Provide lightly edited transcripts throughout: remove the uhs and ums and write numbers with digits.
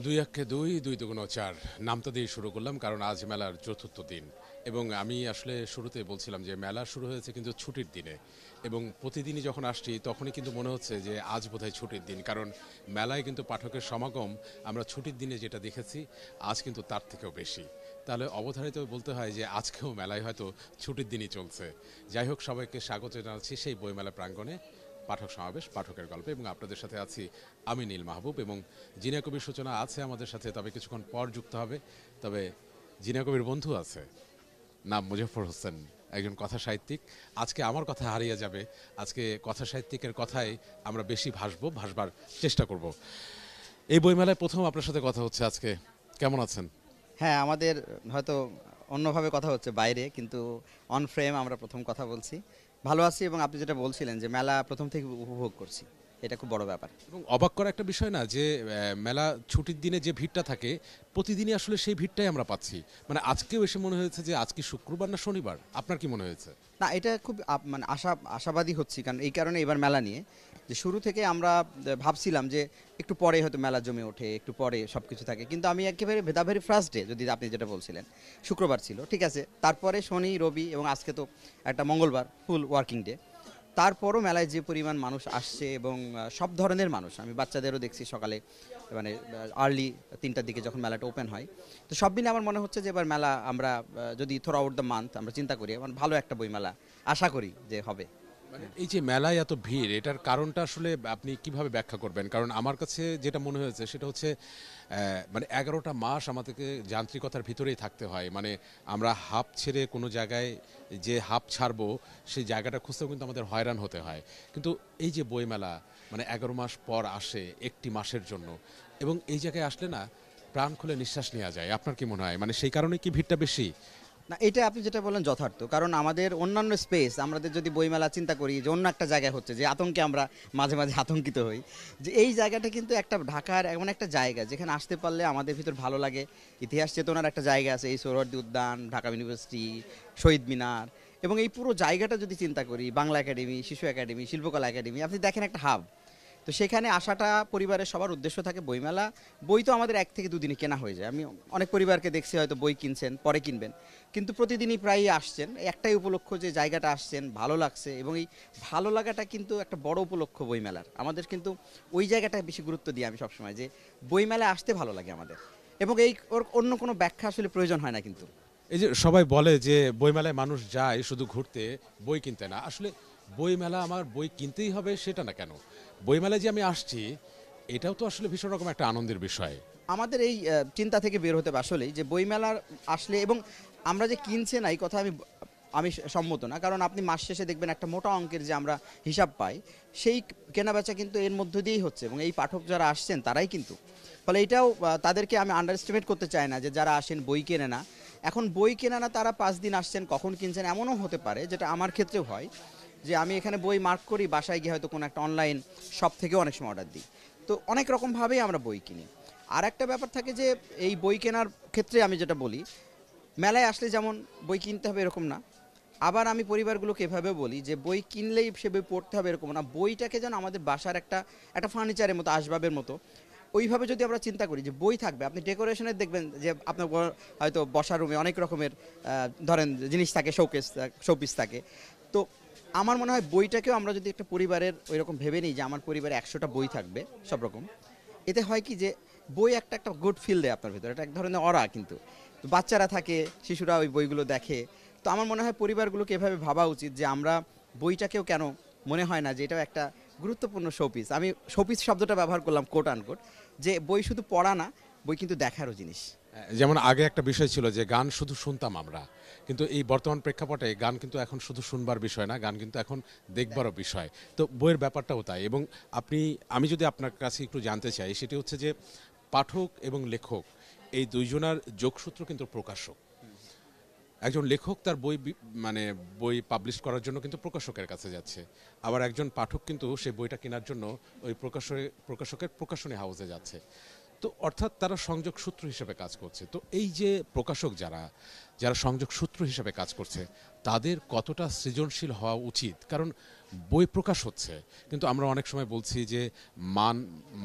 দুই একে দুই, দুই দুগুণ চার নামটা দিয়ে শুরু করলাম কারণ আজ মেলার চতুর্থ দিন। এবং আমি আসলে শুরুতে বলছিলাম যে মেলা শুরু হয়েছে কিন্তু ছুটির দিনে, এবং প্রতিদিনই যখন আসছি তখনই কিন্তু মনে হচ্ছে যে আজ বোধহয় ছুটির দিন, কারণ মেলায় কিন্তু পাঠকের সমাগম আমরা ছুটির দিনে যেটা দেখেছি আজ কিন্তু তার থেকেও বেশি। তাহলে অবধারিত বলতে হয় যে আজকেও মেলায় হয়তো ছুটির দিনই চলছে। যাই হোক, সবাইকে স্বাগত জানাচ্ছি সেই বইমেলা প্রাঙ্গণে পাঠক সমাবেশ পাঠকের গল্পে, এবং আপনাদের সাথে আছি আমি নীল মাহবুব, এবং জিনা কবির সূচনা আছে আমাদের সাথে, তবে কিছুক্ষণ পর যুক্ত হবে। তবে জিনা কবির বন্ধু আছে, নাম মুজফর হোসেন, একজন কথা সাহিত্যিক। আজকে আমার কথা হারিয়ে যাবে, আজকে কথা সাহিত্যিকের কথায় আমরা বেশি ভাসবার চেষ্টা করব। এই বইমেলায় প্রথম আপনার সাথে কথা হচ্ছে আজকে, কেমন আছেন? হ্যাঁ, আমাদের হয়তো অন্যভাবে কথা হচ্ছে বাইরে, কিন্তু অন ফ্রেম আমরা প্রথম কথা বলছি। ভালো আছি, এবং আপনি যেটা বলছিলেন যে মেলা প্রথম থেকে উপভোগ করছি, এটা খুব বড় ব্যাপার। এবং অবাক করা একটা বিষয় না যে মেলা ছুটির দিনে যে ভিড়টা থাকে প্রতিদিনই আসলে সেই ভিড়টাই আমরা পাচ্ছি। মানে আজকেও এসে মনে হয়েছে যে আজকে শুক্রবার না শনিবার, আপনার কি মনে হয়েছে? না, এটা খুব মানে আশাবাদী হচ্ছি, কারণ এই কারণে এবার মেলা নিয়ে যে শুরু থেকে আমরা ভাবছিলাম যে একটু পরে হয়তো মেলা জমে ওঠে, একটু পরে সব কিছু থাকে, কিন্তু আমি একেবারে ভেদাভেরি ফার্স্ট ডে, যদি আপনি যেটা বলছিলেন শুক্রবার ছিল, ঠিক আছে, তারপরে শনি রবি এবং আজকে তো একটা মঙ্গলবার ফুল ওয়ার্কিং ডে, তারপরও মেলায় যে পরিমাণ মানুষ আসছে, এবং সব ধরনের মানুষ, আমি বাচ্চাদেরও দেখছি সকালে, মানে আর্লি 3টার দিকে যখন মেলাটা ওপেন হয়। তো সব মিলে আমার মনে হচ্ছে যে এবার মেলা আমরা যদি থ্রু আউট দ্য মান্থ আমরা চিন্তা করি, আমার ভালো একটা বই মেলা আশা করি যে হবে। মানে এই যে মেলায় এত ভিড়, এটার কারণটা আসলে আপনি কিভাবে ব্যাখ্যা করবেন? কারণ আমার কাছে যেটা মনে হয়েছে সেটা হচ্ছে মানে 11টা মাস আমাদেরকে যান্ত্রিকতার ভিতরেই থাকতে হয়। মানে আমরা হাঁপ ছেড়ে কোনো জায়গায় যে হাঁপ ছাড়বো সেই জায়গাটা খুঁজতেও কিন্তু আমাদের হয়রান হতে হয়। কিন্তু এই যে বইমেলা, মানে 11 মাস পর আসে একটি মাসের জন্য, এবং এই জায়গায় আসলে না প্রাণ খুলে নিঃশ্বাস নেওয়া যায়। আপনার কি মনে হয়, মানে সেই কারণে কি ভিড়টা বেশি? না, এটা আপনি যেটা বললেন যথার্থ, কারণ আমাদের অন্যান্য স্পেস, আমাদের যদি বইমেলা চিন্তা করি যে অন্য একটা জায়গায় হচ্ছে, যে আতঙ্কে আমরা মাঝে মাঝে আতঙ্কিত হই, যে এই জায়গাটা কিন্তু একটা ঢাকার এমন একটা জায়গা যেখানে আসতে পারলে আমাদের ভিতর ভালো লাগে। ইতিহাস চেতনার একটা জায়গা আছে, এই সোহরাওয়ার্দী উদ্যান, ঢাকা ইউনিভার্সিটি, শহীদ মিনার, এবং এই পুরো জায়গাটা যদি চিন্তা করি, বাংলা একাডেমি, শিশু একাডেমি, শিল্পকলা একাডেমি, আপনি দেখেন একটা হাব। তো সেখানে আসাটা পরিবারের সবার উদ্দেশ্য থাকে বইমেলা। বই তো আমাদের 1 থেকে 2 দিনে কেনা হয়ে যায়। আমি অনেক পরিবারকে দেখছি হয়তো বই কিনছেন, পরে কিনবেন, কিন্তু প্রতিদিনই প্রায়ই আসছেন, একটাই উপলক্ষ যে জায়গাটা আসছেন, ভালো লাগছে, এবং এই ভালো লাগাটা কিন্তু একটা বড় উপলক্ষ বইমেলার। আমাদের কিন্তু ওই জায়গাটা বেশি গুরুত্ব দিই আমি সবসময়, যে বইমেলায় আসতে ভালো লাগে আমাদের, এবং এই ওর অন্য কোনো ব্যাখ্যা আসলে প্রয়োজন হয় না কিন্তু। এই যে সবাই বলে যে বইমেলায় মানুষ যায় শুধু ঘুরতে, বই কিনতে না। আসলে বইমেলা আমার বই কিনতেই হবে সেটা না কেন, বইমেলায় যে আমি আসছি এটাও তো আসলে ভীষণ রকম একটা আনন্দের বিষয়। আমাদের এই চিন্তা থেকে বের হতে হবে আসলেই, যে বইমেলার আসলে, এবং আমরা যে কিনছে না এই কথা আমি আমি সম্মত না, কারণ আপনি মাস শেষে দেখবেন একটা মোটা অঙ্কের যে আমরা হিসাব পাই, সেই কেনাবেচা কিন্তু এর মধ্য দিয়েই হচ্ছে, এবং এই পাঠক যারা আসছেন তারাই কিন্তু, ফলে এটাও তাদেরকে আমি আন্ডার এস্টিমেট করতে চাই না, যে যারা আসেন বই কেনে না। এখন বই কেনা না, তারা 5 দিন আসছেন, কখন কিনছেন এমনও হতে পারে, যেটা আমার ক্ষেত্রেও হয়, যে আমি এখানে বই মার্ক করি, বাসায় গিয়ে হয়তো কোনো একটা অনলাইন শপ থেকেও অনেক সময় অর্ডার দিই। তো অনেক রকমভাবেই আমরা বই কিনি। আর একটা ব্যাপার থাকে যে এই বই কেনার ক্ষেত্রে আমি যেটা বলি, মেলায় আসলে যেমন বই কিনতে হবে এরকম না, আবার আমি পরিবারগুলোকে এভাবে বলি যে বই কিনলেই সে বই পড়তে হবে এরকম না, বইটাকে যেন আমাদের বাসার একটা একটা ফার্নিচারের মতো, আসবাবের মতো, ওইভাবে যদি আমরা চিন্তা করি যে বই থাকবে, আপনি ডেকোরেশনের দেখবেন যে আপনার হয়তো বসার রুমে অনেক রকমের ধরেন জিনিস থাকে, শোপিস থাকে। তো আমার মনে হয় বইটাকেও আমরা যদি একটা পরিবারের ওই রকম ভেবে নিই, যে আমার পরিবারে 100টা বই থাকবে সব রকম, এতে হয় কি যে বই একটা একটা গুড ফিল দেয় আপনার ভিতরে, এটা এক ধরনের অরা কিন্তু। তো বাচ্চারা থাকে, শিশুরা ওই বইগুলো দেখে। তো আমার মনে হয় পরিবারগুলোকে এভাবে ভাবা উচিত, যে আমরা বইটাকেও কেন মনে হয় না যে এটাও একটা গুরুত্বপূর্ণ শোপিস। আমি শোপিস শব্দটা ব্যবহার করলাম কোট আনকোট, যে বই শুধু পড়া না, বই কিন্তু দেখারও জিনিস। যেমন আগে একটা বিষয় ছিল যে গান শুধু শুনতাম আমরা, কিন্তু এই বর্তমান প্রেক্ষাপটে গান কিন্তু এখন শুধু শুনবার বিষয় না, গান কিন্তু এখন দেখবারও বিষয়। তো বইয়ের ব্যাপারটাও তাই। এবং আপনি, আমি যদি আপনার কাছে একটু জানতে চাই, সেটি হচ্ছে যে পাঠক এবং লেখক এই দুইজনার যোগসূত্র কিন্তু প্রকাশক। একজন লেখক তার মানে বই পাবলিশ করার জন্য কিন্তু প্রকাশকের কাছে যাচ্ছে, আবার একজন পাঠক কিন্তু সেই বইটা কেনার জন্য ওই প্রকাশকের প্রকাশনী হাউসে যাচ্ছে। তো অর্থাৎ তারা সংযোগ সূত্র হিসেবে কাজ করছে। তো এই যে প্রকাশক যারা যারা সংযোগ সূত্র হিসেবে কাজ করছে, তাদের কতটা সৃজনশীল হওয়া উচিত? কারণ বই প্রকাশ হচ্ছে, কিন্তু আমরা অনেক সময় বলছি যে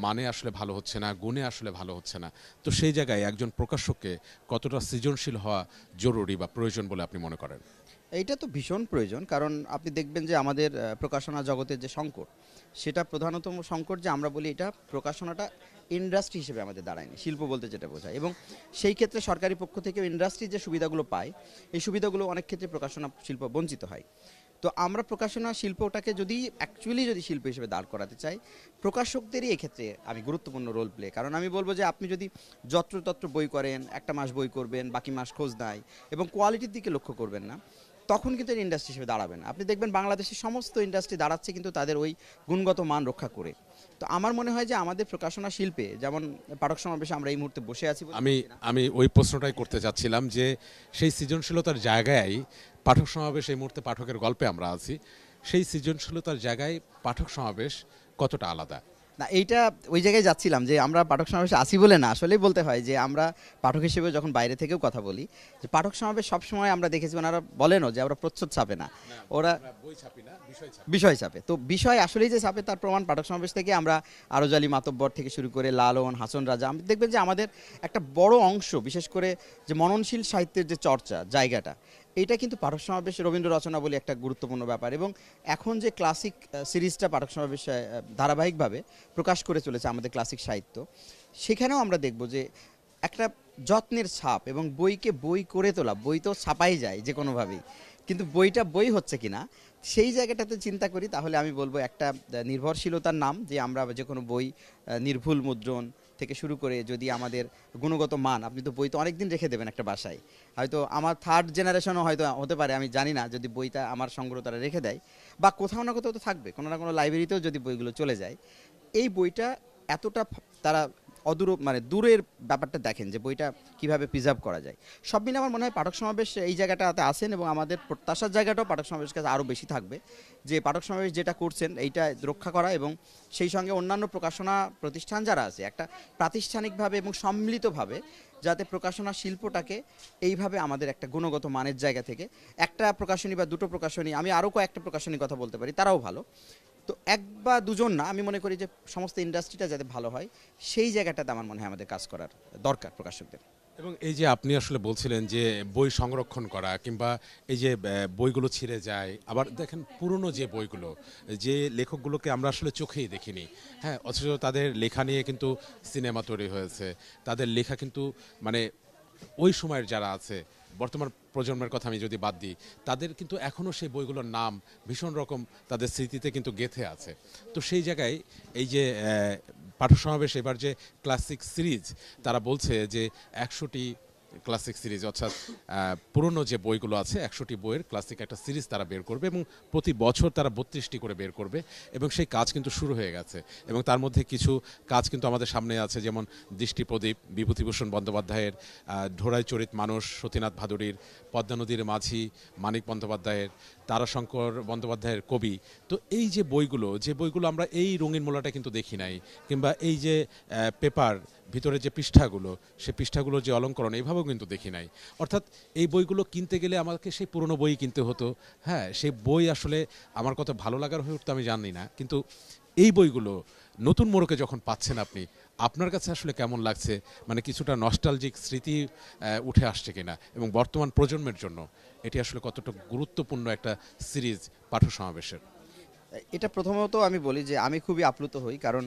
মানে আসলে ভালো হচ্ছে না, গুণে আসলে ভালো হচ্ছে না। তো সেই জায়গায় একজন প্রকাশককে কতটা সৃজনশীল হওয়া জরুরি বা প্রয়োজন বলে আপনি মনে করেন? এইটা তো ভীষণ প্রয়োজন, কারণ আপনি দেখবেন যে আমাদের প্রকাশনা জগতের যে সংকট, সেটা প্রধানতম সংকট যে আমরা বলি এটা প্রকাশনাটা ইন্ডাস্ট্রি হিসেবে আমাদের দাঁড়ায়নি, শিল্প বলতে যেটা বোঝায়। এবং সেই ক্ষেত্রে সরকারি পক্ষ থেকেও ইন্ডাস্ট্রি যে সুবিধাগুলো পায়, এই সুবিধাগুলো অনেক ক্ষেত্রে প্রকাশনা শিল্প বঞ্চিত হয়। তো আমরা প্রকাশনা শিল্পটাকে যদি অ্যাকচুয়ালি যদি শিল্প হিসেবে দাঁড় করাতে চাই, প্রকাশকদেরই এক্ষেত্রে আমি গুরুত্বপূর্ণ রোল প্লে। কারণ আমি বলবো যে আপনি যদি যত্রতত্র বই করেন, একটা মাস বই করবেন, বাকি মাস খোঁজ নাই এবং কোয়ালিটির দিকে লক্ষ্য করবেন না, তখন কিন্তু এর ইন্ডাস্ট্রি হিসেবে দাঁড়াবেন। আপনি দেখবেন বাংলাদেশের সমস্ত ইন্ডাস্ট্রি দাঁড়াচ্ছে কিন্তু তাদের ওই গুণগত মান রক্ষা করে। তো আমার মনে হয় যে আমাদের প্রকাশনা শিল্পে, যেমন পাঠক সমাবেশে আমরা এই মুহূর্তে বসে আছি আমি আমি ওই প্রশ্নটাই করতে চাচ্ছিলাম যে সেই সৃজনশীলতার জায়গায় পাঠক সমাবেশ, এই মুহূর্তে পাঠকের গল্পে আমরা আছি, সেই সৃজনশীলতার জায়গায় পাঠক সমাবেশ কতটা আলাদা? না, এইটা ওই জায়গায় যাচ্ছিলাম যে আমরা পাঠক সমাবেশে আসি বলে না, আসলেই বলতে হয় যে আমরা পাঠক হিসেবে যখন বাইরে থেকেও কথা বলি, যে পাঠক সমাবেশ সবসময় আমরা দেখেছি ওনারা বলেনও যে ওরা প্রচ্ছদ ছাপে না, ওরা বই ছাপি না, বিষয় ছাপি। বিষয় ছাপে। তো বিষয় আসলেই যে ছাপে তার প্রমাণ পাঠক সমাবেশ থেকে আমরা আরজ আলী মাতব্বর থেকে শুরু করে লালন, হাসন রাজা, আমি দেখবেন যে আমাদের একটা বড় অংশ, বিশেষ করে যে মননশীল সাহিত্যের যে চর্চা জায়গাটা, এটা কিন্তু পাঠক সমাবেশ, রবীন্দ্র রচনা বলে একটা গুরুত্বপূর্ণ ব্যাপার। এবং এখন যে ক্লাসিক সিরিজটা পাঠক সমাবেশ ধারাবাহিকভাবে প্রকাশ করে চলেছে আমাদের ক্লাসিক সাহিত্য, সেখানেও আমরা দেখব যে একটা যত্নের ছাপ এবং বইকে বই করে তোলা। বই তো ছাপাই যায় যে কোনোভাবেই, কিন্তু বইটা বই হচ্ছে কিনা সেই জায়গাটাতে চিন্তা করি, তাহলে আমি বলবো একটা নির্ভরশীলতার নাম, যে আমরা যে কোনো বই নির্ভুল মুদ্রণ থেকে শুরু করে যদি আমাদের গুণগত মান, আপনি তো বই তো অনেক দিন রেখে দেবেন একটা বাসায়, হয়তো আমার থার্ড জেনারেশনও হয়তো হতে পারে, আমি জানি না, যদি বইটা আমার সংগ্রহ তারা রেখে দেয় বা কোথাও না কোথাও তো থাকবে, কোনো না কোনো লাইব্রেরিতেও যদি বইগুলো চলে যায়, এই বইটা এতটা তারা অদূর মানে দূরের ব্যাপারটা দেখেন যে বইটা কিভাবে প্রিজার্ভ করা যায়। সব মিলে আমার মনে হয় পাঠক সমাবেশ এই জায়গাটাতে আসেন, এবং আমাদের প্রত্যাশার জায়গাটাও পাঠক সমাবেশের কাছে আরও বেশি থাকবে, যে পাঠক সমাবেশ যেটা করছেন এইটা রক্ষা করা, এবং সেই সঙ্গে অন্যান্য প্রকাশনা প্রতিষ্ঠান যারা আছে একটা প্রাতিষ্ঠানিকভাবে এবং সম্মিলিতভাবে যাতে প্রকাশনা শিল্পটাকে এইভাবে আমাদের একটা গুণগত মানের জায়গা থেকে, একটা প্রকাশনী বা দুটো প্রকাশনী, আমি আরও কয়েকটা প্রকাশনীর কথা বলতে পারি, তারাও ভালো, তো এক বা দুজন না, আমি মনে করি যে সমস্ত ইন্ডাস্ট্রিটা যাতে ভালো হয়, সেই জায়গাটাতে আমার মনে হয় আমাদের কাজ করার দরকার প্রকাশকদের। এবং এই যে আপনি আসলে বলছিলেন যে বই সংরক্ষণ করা, কিংবা এই যে বইগুলো ছিঁড়ে যায়, আবার দেখেন পুরনো যে বইগুলো, যে লেখকগুলোকে আমরা আসলে চোখেই দেখিনি, হ্যাঁ, অথচ তাদের লেখা নিয়ে কিন্তু সিনেমা তৈরি হয়েছে, তাদের লেখা কিন্তু মানে ওই সময়ের যারা আছে, বর্তমান প্রজন্মের কথা আমি যদি বাদ দিই, তাদের কিন্তু এখনও সেই বইগুলোর নাম ভীষণ রকম তাদের স্মৃতিতে কিন্তু গেঁথে আছে। তো সেই জায়গায় এই যে পাঠক সমাবেশ এবার যে ক্লাসিক সিরিজ, তারা বলছে যে 100টি ক্লাসিক সিরিজ, অর্থাৎ পুরনো যে বইগুলো আছে 100টি বইয়ের ক্লাসিক একটা সিরিজ তারা বের করবে, এবং প্রতি বছর তারা 32টি করে বের করবে, এবং সেই কাজ কিন্তু শুরু হয়ে গেছে। এবং তার মধ্যে কিছু কাজ কিন্তু আমাদের সামনে আছে, যেমন দৃষ্টিপ্রদীপ বিভূতিভূষণ বন্দ্যোপাধ্যায়ের, ঢোড়াই চরিত মানুষ সতীনাথ ভাদুড়ীর, পদ্মা নদীর মাঝি মানিক বন্দ্যোপাধ্যায়ের, তারাশঙ্কর বন্দ্যোপাধ্যায়ের কবি। তো এই যে বইগুলো, যে বইগুলো আমরা এই রঙিন মোলাটা কিন্তু দেখি নাই, কিংবা এই যে পেপার ভিতরে যে পৃষ্ঠাগুলো, সেই পৃষ্ঠাগুলোর যে অলঙ্করণ, এইভাবেও কিন্তু দেখি নাই। অর্থাৎ এই বইগুলো কিনতে গেলে আমাকে সেই পুরনো বই কিনতে হতো। হ্যাঁ, সেই বই আসলে আমার কত ভালো লাগার হয়ে উঠতো আমি জানি না, কিন্তু এই বইগুলো নতুন মোড়কে যখন পাচ্ছেন আপনি, আপনার কাছে আসলে কেমন লাগছে? মানে কিছুটা নস্টালজিক স্মৃতি উঠে আসছে কিনা, এবং বর্তমান প্রজন্মের জন্য এটি আসলে কতটা গুরুত্বপূর্ণ একটা সিরিজ পাঠক সমাবেশের? এটা প্রথমত আমি বলি যে আমি খুবই আপ্লুত হই, কারণ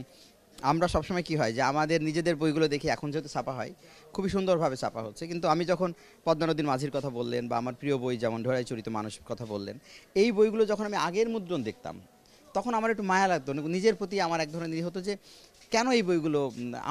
আমরা সবসময় কি হয় যে আমাদের নিজেদের বইগুলো দেখি, এখন যেহেতু ছাপা হয় খুবই সুন্দরভাবে ছাপা হচ্ছে, কিন্তু আমি যখন পদ্মা নদীর মাঝির কথা বললেন বা আমার প্রিয় বই যেমন ঢোড়াই চরিত মানুষের কথা বললেন, এই বইগুলো যখন আমি আগের মুদ্রণ দেখতাম, তখন আমার একটু মায়া লাগতো, নিজের প্রতি আমার এক ধরনের হতো যে কেন এই বইগুলো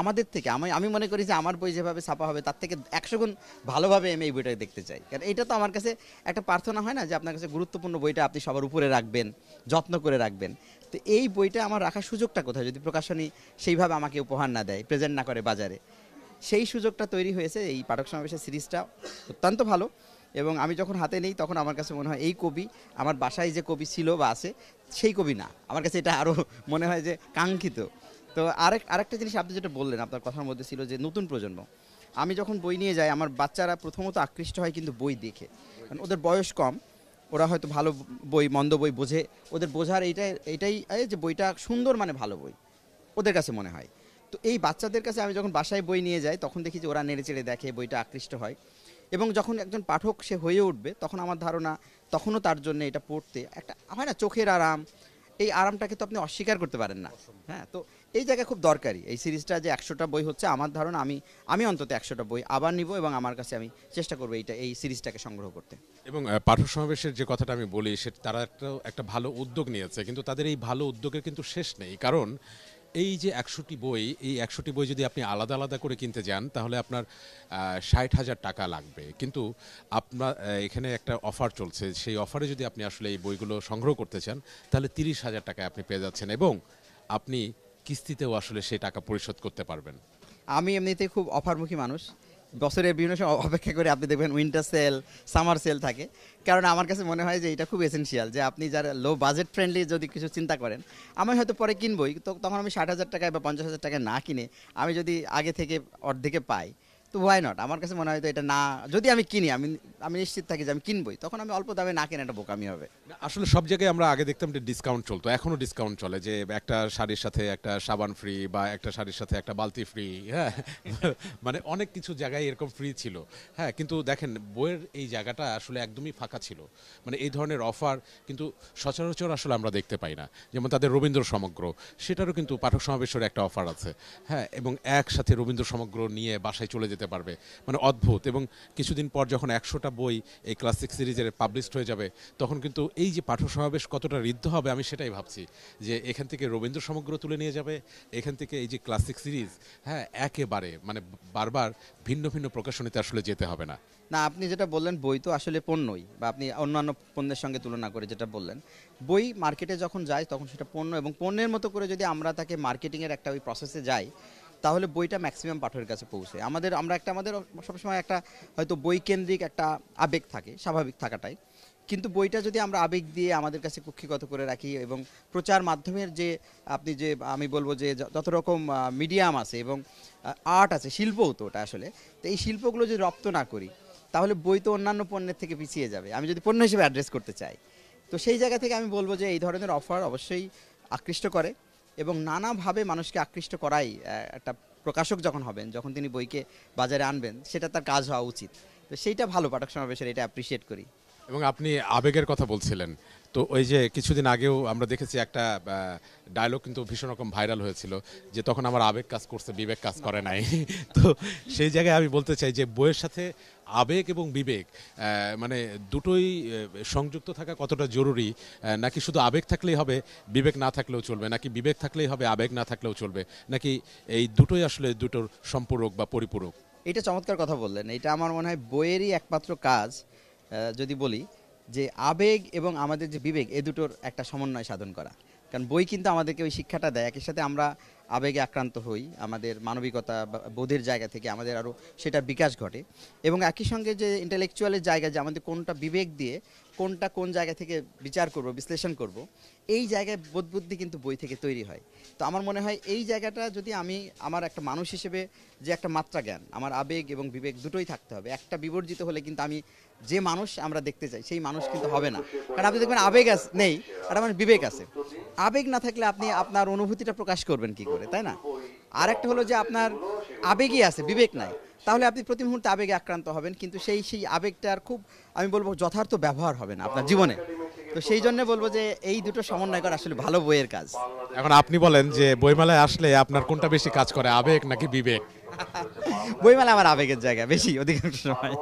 আমাদের থেকে, আমি মনে করি যে আমার বই যেভাবে ছাপা হবে তার থেকে 100 গুণ ভালোভাবে আমি এই বইটা দেখতে চাই। কারণ এটা তো আমার কাছে একটা প্রার্থনা হয় না যে আপনার কাছে গুরুত্বপূর্ণ বইটা আপনি সবার উপরে রাখবেন, যত্ন করে রাখবেন। তো এই বইটা আমার রাখার সুযোগটা কোথায়, যদি প্রকাশনী সেইভাবে আমাকে উপহার না দেয়, প্রেজেন্ট না করে বাজারে? সেই সুযোগটা তৈরি হয়েছে এই পাঠক সমাবেশের সিরিজটা, অত্যন্ত ভালো। এবং আমি যখন হাতে নেই তখন আমার কাছে মনে হয় এই কবি আমার বাসায় যে কবি ছিল বা আছে সেই কবি না, আমার কাছে এটা আরও মনে হয় যে কাঙ্ক্ষিত, তো আরেকটা জিনিস আপনি যেটা বললেন আপনার কথার মধ্যে ছিল যে নতুন প্রজন্ম, আমি যখন বই নিয়ে যাই আমার বাচ্চারা প্রথমত আকৃষ্ট হয় কিন্তু বই দেখে, কারণ ওদের বয়স কম, ওরা হয়তো ভালো বই মন্দ বই বোঝে, ওদের বোঝার এইটাই যে বইটা সুন্দর মানে ভালো বই ওদের কাছে মনে হয়। তো এই বাচ্চাদের কাছে আমি যখন বাসায় বই নিয়ে যাই তখন দেখি যে ওরা নেড়েচেড়ে দেখে, বইটা আকৃষ্ট হয়, এবং যখন একজন পাঠক সে হয়ে উঠবে তখন আমার ধারণা তখনও তার জন্য এটা পড়তে একটা হয় না চোখের আরাম, এই আরামটাকে তো আপনি অস্বীকার করতে পারেন না। হ্যাঁ, তো এই জায়গায় খুব দরকারি এই সিরিজটা যে 100টা বই হচ্ছে, আমার ধারণা আমি অন্তত 100টা বই আবার নিব এবং আমার কাছে আমি চেষ্টা করবো এই সিরিজটাকে সংগ্রহ করতে। এবং পাঠক সমাবেশের যে কথাটা আমি বলি সেটা তারা একটা ভালো উদ্যোগ নিয়েছে, কিন্তু তাদের এই ভালো উদ্যোগের কিন্তু শেষ নেই। কারণ এই যে 100টি বই, এই 100টি বই যদি আপনি আলাদা আলাদা করে কিনতে যান তাহলে আপনার 60,000 টাকা লাগবে। কিন্তু আপনার এখানে একটা অফার চলছে, সেই অফারে যদি আপনি আসলে এই বইগুলো সংগ্রহ করতে চান তাহলে 30,000 টাকায় আপনি পেয়ে যাচ্ছেন এবং আপনি কিস্তিতেও আসলে সেই টাকা পরিশোধ করতে পারবেন। আমি এমনিতে খুব অফারমুখী মানুষ, বছরের বিভিন্ন সময় অপেক্ষা করে আপনি দেখবেন উইন্টার সেল, সামার সেল থাকে, কারণ আমার কাছে মনে হয় যে এটা খুব এসেনশিয়াল যে আপনি যারা লো বাজেট ফ্রেন্ডলি যদি কিছু চিন্তা করেন, আমি হয়তো পরে কিনবই, তো তখন আমি 60,000 টাকায় বা 50,000 টাকায় না কিনে আমি যদি আগে থেকে অর্ধেকে পাই, তো ওয়াই নট। আমার কাছে মনে হয় তো এটা না, যদি আমি কিনি আমি নিশ্চিত থাকি যে আমি কিনবই, তখন আমি অল্প দামে না কিনে এটা বোকামি হবে। আসলে সব জায়গায় আমরা আগে দেখতাম যে ডিসকাউন্ট চলতো, এখনো ডিসকাউন্ট চলে, যে একটা শাড়ির সাথে একটা সাবান ফ্রি বা একটা শাড়ির সাথে একটা বালতি ফ্রি। হ্যাঁ, মানে অনেক কিছু জায়গায় এরকম ফ্রি ছিল। হ্যাঁ, কিন্তু দেখেন বইয়ের এই জায়গাটা আসলে একদমই ফাঁকা ছিল। মানে এই ধরনের অফার কিন্তু সচরাচর আসলে আমরা দেখতে পাই না। যেমন তাদের রবীন্দ্র সমগ্র, সেটারও কিন্তু পাঠক সমাবেশের একটা অফার আছে। হ্যাঁ, এবং একসাথে রবীন্দ্র সমগ্র নিয়ে বাসায় চলে যেতে পারবে, মানে অদ্ভুত। এবং কিছুদিন পর যখন 100টা বই এই ক্লাসিক সিরিজের পাবলিশড হয়ে যাবে তখন কিন্তু এই যে পাঠক সমাবেশ কতটা ঋদ্ধ হবে আমি সেটাই ভাবছি, যে এখান থেকে রবীন্দ্র সমগ্র তুলে নিয়ে যাবে, এখান থেকে এই যে ক্লাসিক সিরিজ, হ্যাঁ একেবারে মানে বারবার ভিন্ন ভিন্ন প্রকাশনীতে আসলে যেতে হবে না। না, আপনি যেটা বললেন বই তো আসলে পণ্যই, বা আপনি অন্যান্য পণ্যের সঙ্গে তুলনা করে যেটা বললেন, বই মার্কেটে যখন যায় তখন সেটা পণ্য, এবং পণ্যের মতো করে যদি আমরা তাকে মার্কেটিংয়ের একটা ওই প্রসেসে যাই তাহলে বইটা ম্যাক্সিমাম পাঠকের কাছে পৌঁছে। আমাদের সবসময় একটা হয়তো বই কেন্দ্রিক একটা আবেগ থাকে, স্বাভাবিক থাকাটাই, কিন্তু বইটা যদি আমরা আবেগ দিয়ে আমাদের কাছে কুক্ষিগত করে রাখি এবং প্রচার মাধ্যমের যে আমি বলবো যে যত রকম মিডিয়াম আছে এবং আর্ট আছে, শিল্পও তো ওটা আসলে, তো এই শিল্পগুলো যদি রপ্ত না করি তাহলে বই তো অন্যান্য পণ্যের থেকে পিছিয়ে যাবে, আমি যদি পণ্য হিসেবে অ্যাড্রেস করতে চাই। তো সেই জায়গা থেকে আমি বলবো যে এই ধরনের অফার অবশ্যই আকৃষ্ট করে এবং নানাভাবে মানুষকে আকৃষ্ট করাই একটা প্রকাশক যখন হবেন, যখন তিনি বইকে বাজারে আনবেন, সেটা তার কাজ হওয়া উচিত। তো সেইটা ভালো পাঠক সমাবেশের, এটা অ্যাপ্রিসিয়েট করি। এবং আপনি আবেগের কথা বলছিলেন, তো ওই যে কিছুদিন আগেও আমরা দেখেছি একটা ডায়লগ কিন্তু ভীষণ রকম ভাইরাল হয়েছিল, যে তখন আমার আবেগ কাজ করছে, বিবেক কাজ করে নাই। তো সেই জায়গায় আমি বলতে চাই যে বইয়ের সাথে আবেগ এবং বিবেক মানে দুটোই সংযুক্ত থাকা কতটা জরুরি, নাকি শুধু আবেগ থাকলেই হবে বিবেক না থাকলেও চলবে, নাকি বিবেক থাকলেই হবে আবেগ না থাকলেও চলবে, নাকি এই দুটোই আসলে দুটোর সম্পূরক বা পরিপূরক? এটা চমৎকার কথা বললেন। এটা আমার মনে হয় বইয়েরই একমাত্র কাজ, যদি বলি যে আবেগ এবং আমাদের যে বিবেক, এ দুটোর একটা সমন্বয় সাধন করা। কারণ বই কিন্তু আমাদেরকে ওই শিক্ষাটা দেয়, একই সাথে আমরা আবেগে আক্রান্ত হই, আমাদের মানবিকতা বা বোধের জায়গা থেকে আমাদের আরও সেটা বিকাশ ঘটে, এবং একই সঙ্গে যে ইন্টেলেকচুয়ালের জায়গা, যে আমাদের কোনটা বিবেক দিয়ে কোনটা কোন জায়গা থেকে বিচার করব, বিশ্লেষণ করব, এই জায়গায় বোধ বুদ্ধি কিন্তু বই থেকে তৈরি হয়। তো আমার মনে হয় এই জায়গাটা যদি আমি আমার একটা মানুষ হিসেবে যে একটা মাত্রা জ্ঞান, আমার আবেগ এবং বিবেক দুটোই থাকতে হবে, একটা বিবর্জিত হলে কিন্তু আমি যে মানুষ আমরা দেখতে চাই সেই মানুষ কিন্তু হবে না। কারণ আপনি দেখবেন আবেগ নেই আর আমার বিবেক আছে, আবেগ না থাকলে আপনি আপনার অনুভূতিটা প্রকাশ করবেন কি করে, তাই না? আর একটা হলো যে আপনার আবেগই আছে, বিবেক নাই, তাহলে আপনি প্রতি মুহূর্তে আবেগে আক্রান্ত হবেন, কিন্তু সেই আবেগটার খুব, আমি বলবো, যথার্থ ব্যবহার হবে না আপনার জীবনে। তো সেই জন্য বলবো যে এই দুটো সমন্বয় করা আসলে ভালো বইয়ের কাজ। এখন আপনি বলেন যে বইমেলায় আসলে আপনার কোনটা বেশি কাজ করে, আবেগ নাকি বিবেক? বইমেলা আমার আবেগের জায়গা বেশি অধিকাংশ সময়,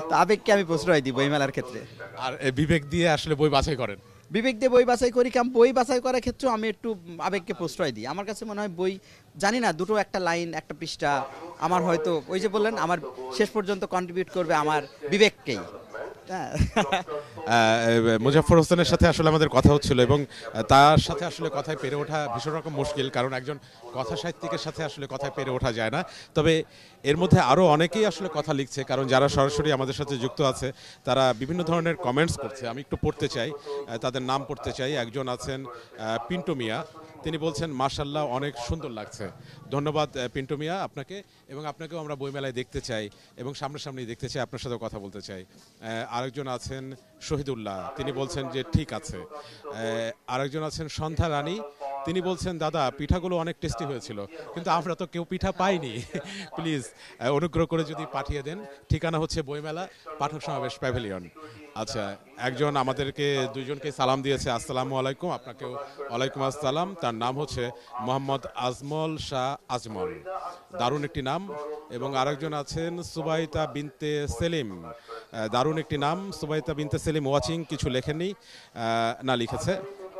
তো আবেগকে আমি প্রশ্রয় দিই বইমেলার ক্ষেত্রে। আর বিবেক দিয়ে আসলে বই বাছাই করেন? বিবেক দিয়ে বই বাছাই করি, কারণ বই বাছাই করার ক্ষেত্রে আমি একটু আবেগকে প্রশ্রয় দিই। আমার কাছে মনে হয় বই, জানি না, দুটো একটা লাইন একটা পৃষ্ঠা আমার হয়তো ওই যে বললেন আমার শেষ পর্যন্ত কন্ট্রিবিউট করবে আমার বিবেককেই। হ্যাঁ। মুজাফফর হোসেনের সাথে আসলে আমাদের কথা হচ্ছিল এবং তার সাথে আসলে কথায় পেরে ওঠা ভীষণ রকম মুশকিল, কারণ একজন কথা সাহিত্যিকের সাথে আসলে কথায় পেরে ওঠা যায় না। তবে এর মধ্যে আরও অনেকেই আসলে কথা লিখছে, কারণ যারা সরাসরি আমাদের সাথে যুক্ত আছে তারা বিভিন্ন ধরনের কমেন্টস করছে। আমি একটু পড়তে চাই, তাদের নাম পড়তে চাই। একজন আছেন পিন্টু মিয়া, তিনি বলছেন মাশাআল্লাহ অনেক সুন্দর লাগছে। ধন্যবাদ পিন্টু মিয়া আপনাকে, এবং আপনাকেও আমরা বইমেলায় দেখতে চাই এবং সামনাসামনি দেখতে চাই, আপনার সাথেও কথা বলতে চাই। আরেকজন আছেন শহীদুল্লাহ, তিনি বলছেন যে ঠিক আছে। আরেকজন আছেন সন্ধ্যা রানী, তিনি বলছেন দাদা পিঠাগুলো অনেক টেস্টি হয়েছিল, কিন্তু আমরা তো কেউ পিঠা পাইনি। প্লিজ অনুগ্রহ করে যদি পাঠিয়ে দেন। ঠিকানা হচ্ছে বইমেলা, পাঠক সমাবেশ প্যাভিলিয়ন। আচ্ছা, একজন আমাদেরকে দুইজনকে সালাম দিয়েছে, আসসালামু আলাইকুম। আপনাকেও ওয়ালাইকুম আসসালাম। তার নাম হচ্ছে মোহাম্মদ আজমল শাহ আজমল, দারুণ একটি নাম। এবং আরেকজন আছেন সুবাইতা বিনতে সেলিম, দারুণ একটি নাম, সুবাইতা বিনতে সেলিম। ওয়াচিং, কিছু লেখেননি, না লিখেছে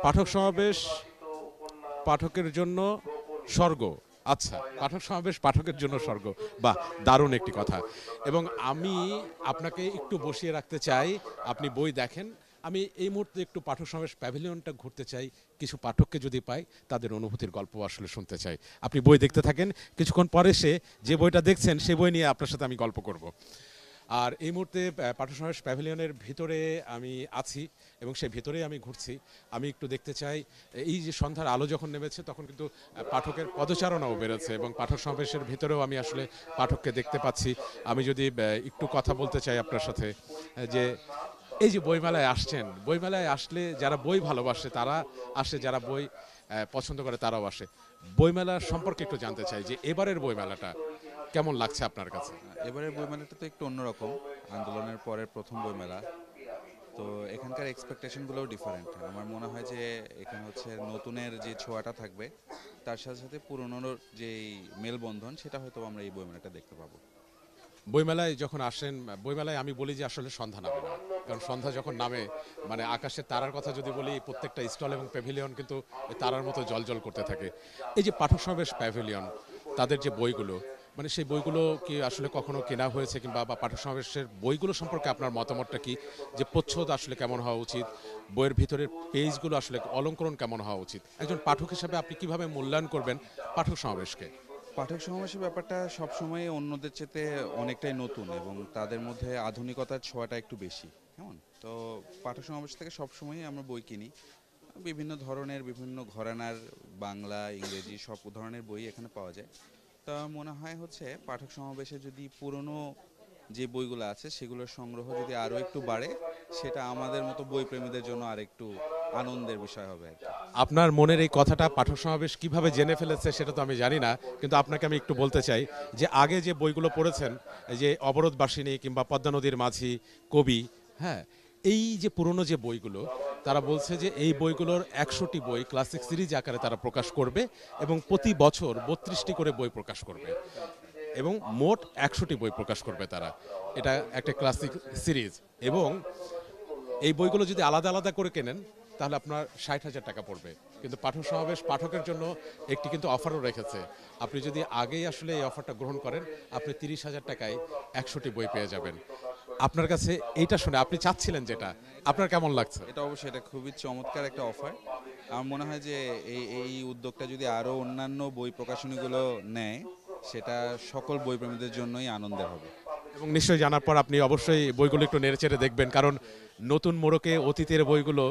পাঠক সমাবেশ পাঠকের জন্য স্বর্গ। আচ্ছা, পাঠক সমাবেশ পাঠকের জন্য স্বর্গ, বাহ, দারুণ একটি কথা। এবং আমি আপনাকে একটু বসিয়ে রাখতে চাই, আপনি বই দেখেন। আমি এই মুহূর্তে একটু পাঠক সমাবেশ প্যাভিলিয়নটা ঘুরতে চাই, কিছু পাঠককে যদি পাই তাদের অনুভূতির গল্প আসলে শুনতে চাই। আপনি বই দেখতে থাকেন, কিছুক্ষণ পরে যে বইটা দেখছেন সেই বই নিয়ে আপনার সাথে আমি গল্প করব। আর এই মুহূর্তে পাঠক সমাবেশ প্যাভিলিয়নের ভিতরে আমি আছি এবং সেই ভিতরেই আমি ঘুরছি। আমি একটু দেখতে চাই, এই যে সন্ধ্যার আলো যখন নেমেছে তখন কিন্তু পাঠকের পদচারণাও বেড়েছে এবং পাঠক সমাবেশের ভিতরেও আমি আসলে পাঠককে দেখতে পাচ্ছি। আমি যদি একটু কথা বলতে চাই আপনার সাথে, যে এই যে বইমেলায় আসছেন, বইমেলায় আসলে যারা বই ভালোবাসে তারা আসে, যারা বই পছন্দ করে তারাও আসে। বইমেলার সম্পর্কে একটু জানতে চাই যে এবারের বইমেলাটা কেমন লাগছে আপনার কাছে? এবারের বইমেলাটা তো একটু অন্যরকম, আন্দোলনের পরের প্রথম বইমেলা, তো এখানকার এক্সপেকটেশনগুলোও ডিফারেন্ট। আমার মনে হয় যে এখানে হচ্ছে নতুনের যে ছোঁয়াটা থাকবে, তার সাথে সাথে পুরনোর যেই মেলবন্ধন, সেটা হয়তো আমরা এই বইমেলাটা দেখতে পাবো। বইমেলায় যখন আসেন, বইমেলায় আমি বলি যে আসলে সন্ধ্যা নামে না, কারণ সন্ধ্যা যখন নামে মানে আকাশের তারার কথা যদি বলি, প্রত্যেকটা স্টল এবং প্যাভিলিয়ন কিন্তু ওই তারার মতো জলজল করতে থাকে। এই যে পাঠক সমাবেশ প্যাভিলিয়ন, তাদের যে বইগুলো, মানে সেই বইগুলো কি আসলে কখনো কেনা হয়েছে, কিংবা বা পাঠক সমাবেশের বইগুলো সম্পর্কে আপনার মতামতটা কি? যে প্রচ্ছদ আসলে কেমন হওয়া উচিত, বইয়ের ভিতরের পেজগুলো আসলে অলঙ্করণ কেমন হওয়া উচিত, একজন পাঠক হিসাবে আপনি কিভাবে মূল্যায়ন করবেন পাঠক সমাবেশকে? পাঠক সমাবেশের ব্যাপারটা সবসময় অন্যদের চেতে অনেকটাই নতুন এবং তাদের মধ্যে আধুনিকতার ছোঁয়াটা একটু বেশি, কেমন তো পাঠক সমাবেশ থেকে সবসময়ই আমরা বই কিনি, বিভিন্ন ধরনের, বিভিন্ন ঘরানার, বাংলা, ইংরেজি সব ধরনের বই এখানে পাওয়া যায়। তা মনে হয় হচ্ছে পাঠক সমাবেশে যদি পুরনো যে বইগুলো আছে সেগুলোর সংগ্রহ যদি আরও একটু বাড়ে, সেটা আমাদের মতো বই প্রেমীদের জন্য আর একটু আনন্দের বিষয় হবে আর কি। আপনার মনের এই কথাটা পাঠক সমাবেশ কিভাবে জেনে ফেলেছে সেটা তো আমি জানি না, কিন্তু আপনাকে আমি একটু বলতে চাই যে আগে যে বইগুলো পড়েছেন, এই যে অবরোধবাসিনী কিংবা পদ্মা নদীর মাঝি, কবি, হ্যাঁ, এই যে পুরনো যে বইগুলো, তারা বলছে যে এই বইগুলোর 100টি বই ক্লাসিক সিরিজ আকারে তারা প্রকাশ করবে এবং প্রতি বছর 32টি করে বই প্রকাশ করবে এবং মোট 100টি বই প্রকাশ করবে তারা। এটা একটা ক্লাসিক সিরিজ, এবং এই বইগুলো যদি আলাদা আলাদা করে কেনেন তাহলে আপনার 60,000 টাকা পড়বে। কিন্তু পাঠক সমাবেশ পাঠকের জন্য একটি কিন্তু অফারও রেখেছে। আপনি যদি আগেই আসলে এই অফারটা গ্রহণ করেন, আপনি 30,000 টাকায় 100টি বই পেয়ে যাবেন। আপনার কাছে এইটা শুনে আপনি চাচ্ছিলেন যেটা, আপনার কেমন লাগছে? এটা অবশ্যই, এটা খুবই চমৎকার একটা অফার। আমার মনে হয় যে এই উদ্যোগটা যদি আরও অন্যান্য বই প্রকাশনীগুলো নেয়, সেটা সকল বই প্রেমীদের জন্যই আনন্দের হবে। এবং নিশ্চয়ই জানার পর আপনি অবশ্যই বইগুলো একটু নেড়েচেড়ে দেখবেন, কারণ নতুন মোড়কে অতীতের বইগুলো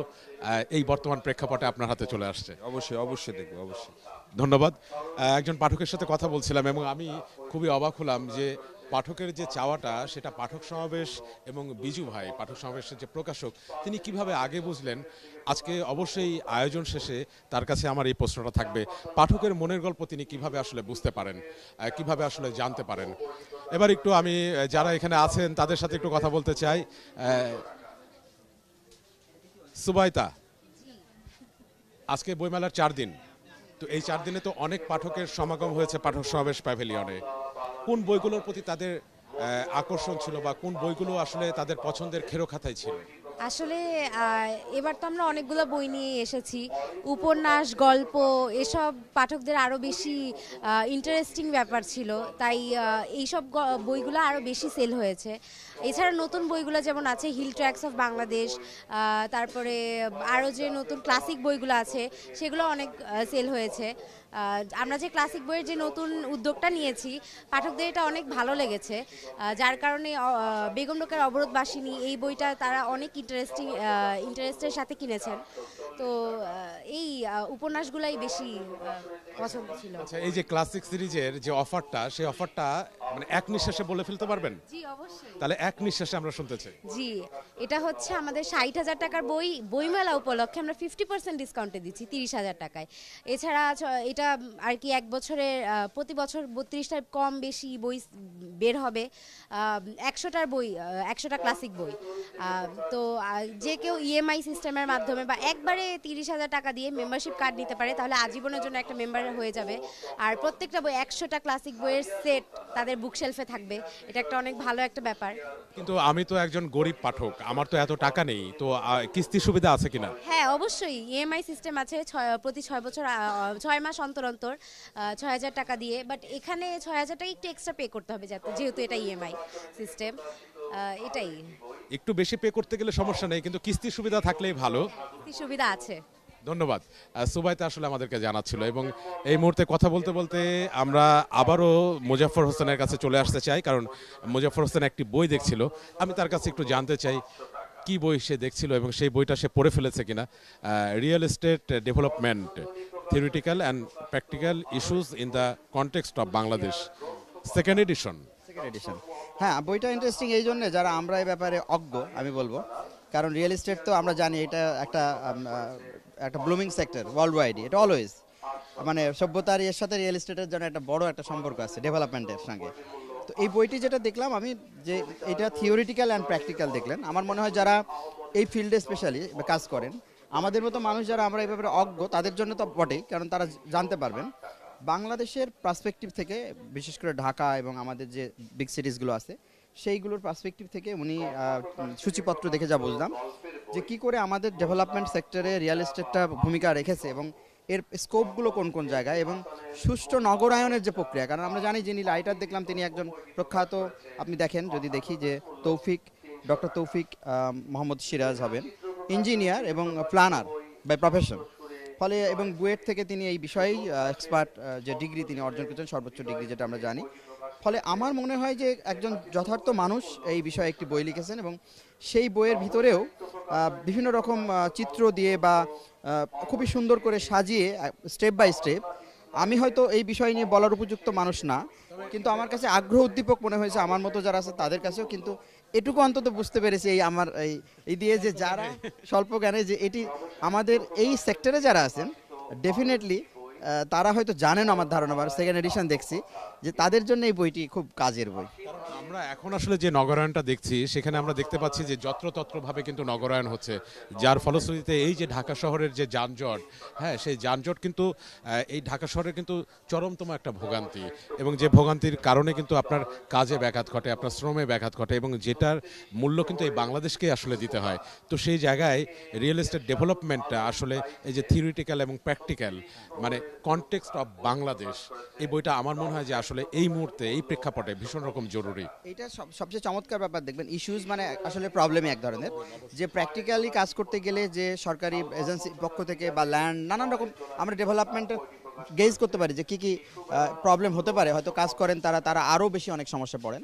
এই বর্তমান প্রেক্ষাপটে আপনার হাতে চলে আসছে। অবশ্যই অবশ্যই দেখবো, অবশ্যই। ধন্যবাদ। একজন পাঠকের সাথে কথা বলছিলাম এবং আমি খুবই অবাক হলাম যে পাঠকের যে চাওয়াটা, সেটা পাঠক সমাবেশ এবং বিজু ভাই, পাঠক সমাবেশের যে প্রকাশক, তিনি কিভাবে আগে বুঝলেন। আজকে অবশ্যই আয়োজন শেষে তার কাছে আমার এই প্রশ্নটা থাকবে, পাঠকের মনের গল্প তিনি কিভাবে আসলে বুঝতে পারেন, কিভাবে আসলে জানতে পারেন। এবার একটু আমি যারা এখানে আছেন তাদের সাথে একটু কথা বলতে চাই। সুবাইতা, আজকে বইমেলার 4 দিন, তো এই 4 দিনে তো অনেক পাঠকের সমাগম হয়েছে পাঠক সমাবেশ প্যাভিলিয়নে। কোন বইগুলোর প্রতি তাদের আকর্ষণ ছিল, বা কোন বইগুলো আসলে তাদের পছন্দের খেরো খাতায় ছিল? আসলে এবার তো আমরা অনেকগুলো বই নিয়ে এসেছি, উপন্যাস, গল্প, এসব পাঠকদের আরও বেশি ইন্টারেস্টিং ব্যাপার ছিল, তাই এইসব বইগুলো আরও বেশি সেল হয়েছে। এছাড়া নতুন বইগুলো যেমন আছে হিল ট্র্যাকস অফ বাংলাদেশ, তারপরে আরও যে নতুন ক্লাসিক বইগুলো আছে সেগুলো অনেক সেল হয়েছে। আমরা যে ক্লাসিক বইয়ের যে নতুন উদ্যোগটা নিয়েছি, পাঠকদের এটা অনেক ভালো লেগেছে, যার কারণে বেগম রোকেয়ার অবরোধবাসিনী এই বইটা তারা অনেক ইন্টারেস্টের সাথে কিনেছেন। তো এই উপন্যাসগুলাই বেশি পছন্দ ছিল। আচ্ছা, এই যে ক্লাসিক সিরিজের যে অফারটা, সেই অফারটা মানে এক নিঃশ্বাসে বলে ফেলতে পারবেন? জি অবশ্যই। তাহলে এক নিঃশ্বাসে আমরা শুনতে চাই। জি, এটা হচ্ছে আমাদের 60,000 টাকার বইমেলা উপলক্ষে আমরা 50% ডিসকাউন্টে দিচ্ছি 30,000 টাকায়। এছাড়া এটা আর কি এক বছরের প্রতি বছর 32টা কম বেশি বই বের হবে, 100টার বই, 100টা ক্লাসিক বই। তো যে কেউ ইএমআই সিস্টেমের মাধ্যমে বা একবারে 30,000 টাকা দিয়ে মেম্বারশিপ কার্ড নিতে পারে, তাহলে আজীবনের জন্য একটা মেম্বার হয়ে যাবে। আর প্রত্যেকটা বই 100টা ক্লাসিক বইয়ের সেট তাদের বুকশেলফে থাকবে। এটা একটা অনেক ভালো একটা ব্যাপার। কিন্তু আমি তো একজন গরিব পাঠক, আমার তো এত টাকা নেই, তো কিস্তি সুবিধা আছে কিনা? হ্যাঁ অবশ্যই, ইএমআই সিস্টেম আছে প্রতি 6 বছর 6 মাস অন্তর অন্তর 6,000 টাকা দিয়ে। বাট এখানে 6,000 টাকা একটু এক্সট্রা পে করতে হবে, যেহেতু এটা ইএমআই সিস্টেম। এটাই, একটু বেশি পে করতে গেলে সমস্যা নেই, কিন্তু কিস্তি সুবিধা থাকলেই ভালো। কি সুবিধা আছে। ধন্যবাদ। সুবাইতা আসলে আমাদেরকে জানাচ্ছিল, এবং এই মুহূর্তে কথা বলতে বলতে আমরা আবারও মুজাফফর হোসেনের কাছে চলে আসতে চাই, কারণ মুজাফফর হোসেন একটি বই দেখছিল। আমি তার কাছে একটু জানতে চাই কি বই সে দেখছিল এবং সেই বইটা সে পড়ে ফেলেছে কিনা। Real estate development, theoretical and practical issues in the context of Bangladesh, second addition. হ্যাঁ, বইটা ইন্টারেস্টিং এই জন্য যারা আমরা এই ব্যাপারে অজ্ঞ আমি বলবো, কারণ রিয়েল এস্টেট তো আমরা জানি এটা একটা ব্লুমিং সেক্টর ওয়ার্ল্ড ওয়াইড, এটা অলওয়েজ মানে সভ্যতার এর সাথে রিয়েল এস্টেটের জন্য একটা বড় একটা সম্পর্ক আছে ডেভেলপমেন্টের সঙ্গে। তো এই বইটি যেটা দেখলাম আমি, যে এটা থিওরিটিক্যাল অ্যান্ড প্র্যাকটিক্যাল দেখলেন, আমার মনে হয় যারা এই ফিল্ডে স্পেশালি কাজ করেন, আমাদের মতো মানুষ যারা আমরা এই ব্যাপারে অজ্ঞ তাদের জন্য তো বটেই, কারণ তারা জানতে পারবেন বাংলাদেশের পার্সপেক্টিভ থেকে, বিশেষ করে ঢাকা এবং আমাদের যে বিগ সিটিসগুলো আছে সেইগুলোর পার্সপেক্টিভ থেকে উনি সূচিপত্র দেখে যা বুঝলাম যে কি করে আমাদের ডেভেলপমেন্ট সেক্টরে রিয়েল এস্টেটটা ভূমিকা রেখেছে এবং এর স্কোপগুলো কোন কোন জায়গায়, এবং সুষ্ঠু নগরায়নের যে প্রক্রিয়া। কারণ আমরা জানি যিনি রাইটার দেখলাম তিনি একজন প্রখ্যাত, আপনি দেখেন যদি দেখি যে ডক্টর তৌফিক মোহাম্মদ সিরাজ হবেন ইঞ্জিনিয়ার এবং প্ল্যানার বাই প্রফেশন। ফলে এবং বুয়েট থেকে তিনি এই বিষয়েই এক্সপার্ট, যে ডিগ্রি তিনি অর্জন করেছেন, সর্বোচ্চ ডিগ্রি যেটা আমরা জানি। ফলে আমার মনে হয় যে একজন যথার্থ মানুষ এই বিষয়ে একটি বই লিখেছেন, এবং সেই বইয়ের ভিতরেও বিভিন্ন রকম চিত্র দিয়ে বা খুবই সুন্দর করে সাজিয়ে স্টেপ বাই স্টেপ, আমি হয়তো এই বিষয় নিয়ে বলার উপযুক্ত মানুষ না, কিন্তু আমার কাছে আগ্রহ উদ্দীপক মনে হয়েছে আমার মতো যারা আছে তাদের কাছেও। কিন্তু এটুকু অন্তত বুঝতে পেরেছি এই দিয়ে যে যারা স্বল্প জ্ঞানে, যে এটি আমাদের এই সেক্টরে যারা আছেন ডেফিনেটলি তারা হয়তো জানেন, আমার ধারণা, বা সেকেন্ড এডিশন দেখছি যে তাদের জন্য এই বইটি খুব কাজের বই। আমরা এখন আসলে যে নগরায়নটা দেখছি সেখানে আমরা দেখতে পাচ্ছি যে যত্রতত্রভাবে কিন্তু নগরায়ন হচ্ছে, যার ফলশ্রুতিতে এই যে ঢাকা শহরের যে যানজট, হ্যাঁ সেই যানজট কিন্তু এই ঢাকা শহরের কিন্তু চরমতম একটা ভোগান্তি, এবং যে ভোগান্তির কারণে কিন্তু আপনার কাজে ব্যাঘাত ঘটে, আপনার শ্রমে ব্যাঘাত ঘটে, এবং যেটার মূল্য কিন্তু এই বাংলাদেশকেই আসলে দিতে হয়। তো সেই জায়গায় রিয়েল এস্টেট ডেভেলপমেন্টটা আসলে এই যে থিওরিটিক্যাল এবং প্র্যাকটিক্যাল, মানে কনটেক্সট অফ বাংলাদেশ, এই বইটা আমার মনে হয় যে আসলে এই মুহূর্তে এই প্রেক্ষাপটে ভীষণ রকম জরুরি। এটা সবচেয়ে চমৎকার ব্যাপার দেখবেন, ইস্যুজ মানে আসলে প্রবলেমই এক ধরনের, যে প্র্যাকটিক্যালি কাজ করতে গেলে যে সরকারি এজেন্সি পক্ষ থেকে বা ল্যান্ড নানান রকম আমরা ডেভেলপমেন্টে গেজ করতে পারি যে কি প্রবলেম হতে পারে, হয়তো কাজ করেন তারা আরও বেশি অনেক সমস্যা পড়েন।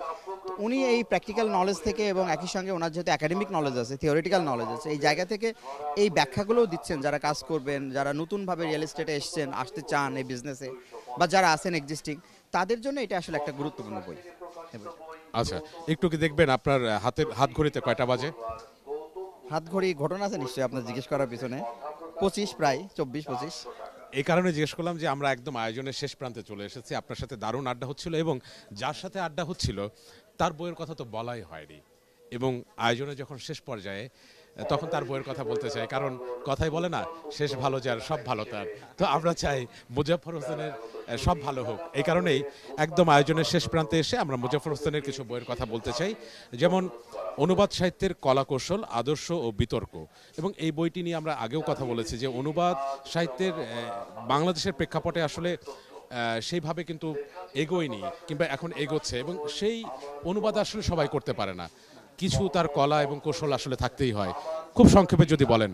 উনি এই প্র্যাকটিক্যাল নলেজ থেকে, এবং একই সঙ্গে ওনার যেহেতু একাডেমিক নলেজ আছে, থিওরিটিক্যাল নলেজ আছে, এই জায়গা থেকে এই ব্যাখ্যাগুলোও দিচ্ছেন যারা কাজ করবেন, যারা নতুনভাবে রিয়েল এস্টেটে আসতে চান এই বিজনেসে, বা যারা আছেন এক্সিস্টিং, তাদের জন্য এটা আসলে একটা গুরুত্বপূর্ণ বই। আচ্ছা, একটু কি দেখবেন আপনার হাত ঘড়িতে কয়টা বাজে? হাত ঘড়ি ঘটনা আছে নিশ্চয়ই আপনার জিজ্ঞেস করার পিছনে, 25, প্রায় 24-25। এই কারণে জিজ্ঞেস করলাম যে আমরা একদম আয়োজনের শেষ প্রান্তে চলে এসেছি, আপনার সাথে দারুণ আড্ডা হচ্ছিল, এবং যার সাথে আড্ডা হচ্ছিল তার বইয়ের কথা তো বলাই হয়নি, এবং আয়োজনে যখন শেষ পর্যায়ে তখন তার বইয়ের কথা বলতে চাই, কারণ কথাই বলে না, শেষ ভালো যার সব ভালো তার। তো আমরা চাই মুজাফফর হোসেনের সব ভালো হোক, এই কারণেই একদম আয়োজনের শেষ প্রান্তে এসে আমরা মুজাফফর হোসেনের কিছু বইয়ের কথা বলতে চাই, যেমন অনুবাদ সাহিত্যের কলাকৌশল, আদর্শ ও বিতর্ক। এবং এই বইটি নিয়ে আমরা আগেও কথা বলেছি যে অনুবাদ সাহিত্যের বাংলাদেশের প্রেক্ষাপটে আসলে সেইভাবে কিন্তু এগোয়নি, কিংবা এখন এগোচ্ছে, এবং সেই অনুবাদ আসলে সবাই করতে পারে না, কিছু তার কলা এবং কৌশল আসলে থাকতেই হয়। খুব সংক্ষেপে যদি বলেন।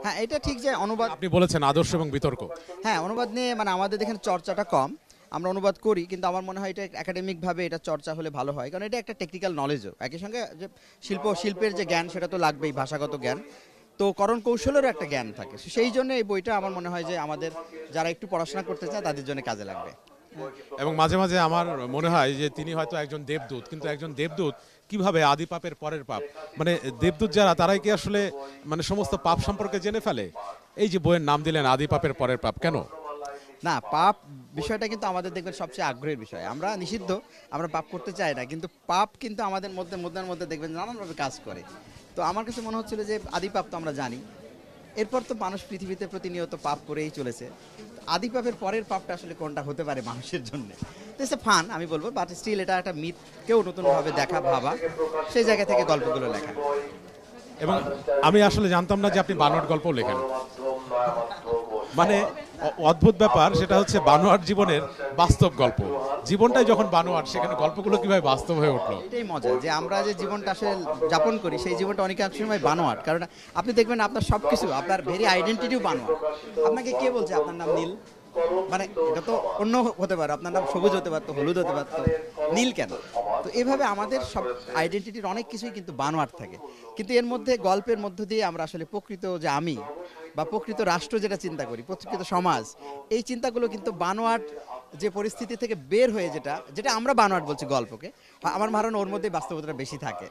হ্যাঁ, এটা ঠিক যে অনুবাদ, আপনি বলেছেন আদর্শ এবং বিতর্ক। হ্যাঁ অনুবাদ নিয়ে মানে আমাদের এখানে চর্চাটা কম, আমরা অনুবাদ করি, কিন্তু আমার মনে হয় এটা একাডেমিকভাবে এটা চর্চা হলে ভালো হয়, কারণ এটা একটা টেকনিক্যাল নলেজও, একই সঙ্গে যে শিল্পের যে জ্ঞান সেটা তো লাগবেই, ভাষাগত জ্ঞান, তো করণ কৌশলেরও একটা জ্ঞান থাকে। সেই জন্য এই বইটা আমার মনে হয় যে আমাদের যারা একটু পড়াশোনা করতে চায় তাদের জন্য কাজে লাগবে। এবং মাঝে মাঝে আমার মনে হয় যে তিনি হয়তো একজন দেবদূত, কিন্তু একজন দেবদূত কিভাবে আদি পাপের পরের পাপ, মানে দেবদূত যারা তারাই কি আসলে মানে সমস্ত পাপ সম্পর্কে জেনে ফেলে? এই যে বইয়ের নাম দিলেন আদি পাপের পরের পাপ, কেন? না, পাপ বিষয়টা কিন্তু আমাদের দেখবেন সবচেয়ে আগ্রহের বিষয়। আমরা নিষিদ্ধ, আমরা পাপ করতে চাই না, কিন্তু পাপ কিন্তু আমাদের মধ্যে দেখবেন নানানভাবে কাজ করে। তো আমার কাছে মনে হচ্ছিল যে আদি পাপ তো আমরা জানি, এরপর তো মানুষ পৃথিবীতে প্রতিনিয়ত পাপ করেই চলেছে, আদি পাপের পরের পাপটা আসলে কোনটা হতে পারে মানুষের জন্য। তো ইটস ফান আমি বলবো, বাট স্টিল এটা একটা মিথকেও নতুনভাবে দেখা, ভাবা, সেই জায়গা থেকে গল্পগুলো লেখা। এবং আমি আসলে জানতাম না যে আপনি বানোয়াট গল্প লেখেন। মানে অদ্ভুত ব্যাপার, সেটা হচ্ছে বানোয়াট জীবনের বাস্তব গল্প। জীবনটাই যখন বানোয়াট, সেখানে গল্পগুলো কিভাবে বাস্তব হয়ে উঠলো? এটাই মজা যে আমরা যে জীবনটা আসলে যাপন করি সেই জীবনটা অনেকাংশ সময় বানোয়াট, কারণ আপনি দেখবেন আপনার সবকিছু, আপনার ভেরি আইডেন্টিটিও বানোয়াট। আপনাকে কে বলছে আপনার নাম নীল? মানে এটা তো অন্য হতে পারে, আপনার নাম সবুজ হতে পারতো, হলুদ হতে পারতো, নীল কেন? তো এভাবে আমাদের সব আইডেন্টিটির অনেক কিছুই কিন্তু বানোয়াট থাকে, কিন্তু এর মধ্যে গল্পের মধ্য দিয়ে আমরা আসলে প্রকৃত যে আমি বা প্রকৃত রাষ্ট্র যেটা চিন্তা করি, প্রকৃত সমাজ, এই চিন্তাগুলো কিন্তু বানোয়াট যে পরিস্থিতি থেকে বের হয়ে, যেটা আমরা বানোয়াট বলছি গল্পকে, আমার ধারণা ওর মধ্যে বাস্তবতা বেশি থাকে।